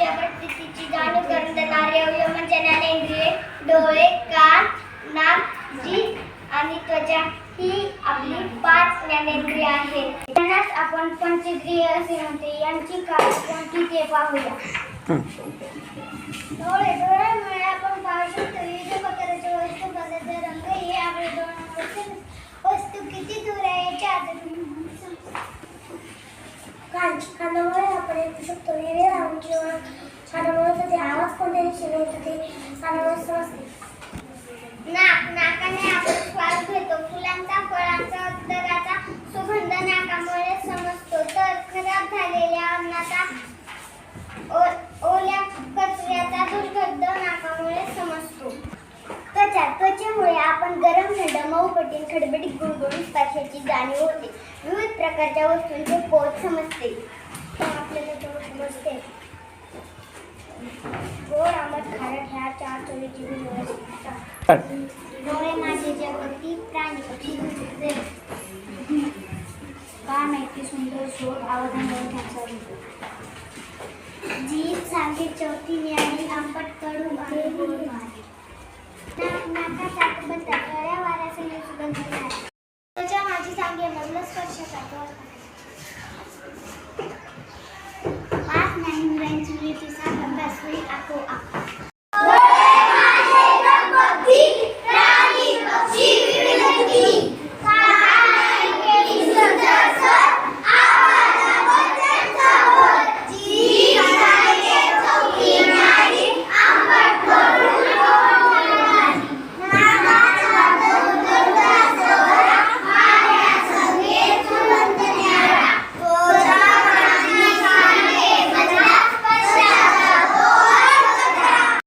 वस्तूंच्या प्रतीची जाणीव करून देणारे अवयव म्हणजे ज्ञानेंद्रिये. डोळे, कान, नाक, जीभ आणि त्वचा ही आपली 5 ज्ञानेंद्रिये आहेत. त्यांनाच आपण पंचेंद्रिय असे म्हणते. यांची काय कोणती ते पाहूया. डोळ्यामुळे आपण पाहू शकतो विविध प्रकारचे वस्तू, पदार्थ, रंग. हे आपल्या डोळ्यांपासून वस्तू किती दूर आहे याच्या आधारे कानामुळे आपण ऐकू शकतो विविध आवाजांची ओळख. कानामुळे होते आवाज कोणत्या दिशेने होतो ते कानामुळे समजते. नाकाने आपण श्वास घेतो. फुलांचा, फळांचा, अत्तराचा सुगंध नाकामुळे समजतो. तर खराब झालेल्या अन्नाचा, ओल्या कचऱ्याचा दुर्गंध नाकामुळे समजतो. त्वचेमुळे आपण गरम, थंड, मऊ, कठीण, खडबडीत, गुळगुळीत स्पर्शाची जाणीव होते. विविध प्रकारच्या वस्तूंचे पोत समजते. आपल्याला तो समजते. गोड, आंबट, खारट ह्या 4 चवीची असतात. डोळे माझे जगती, प्राणी पक्षी दिसते. कान ऐकते सुंदर शोध, आवाजामुळे त्यांचा जीभ सांगे चौथी न्यारी, आंबट, कडू आणि गोड. नाकाचा बंद, गळ्या वाऱ्यासंगे सुगंध. त्वचा माझी सांगे मधला स्पर्श करतो.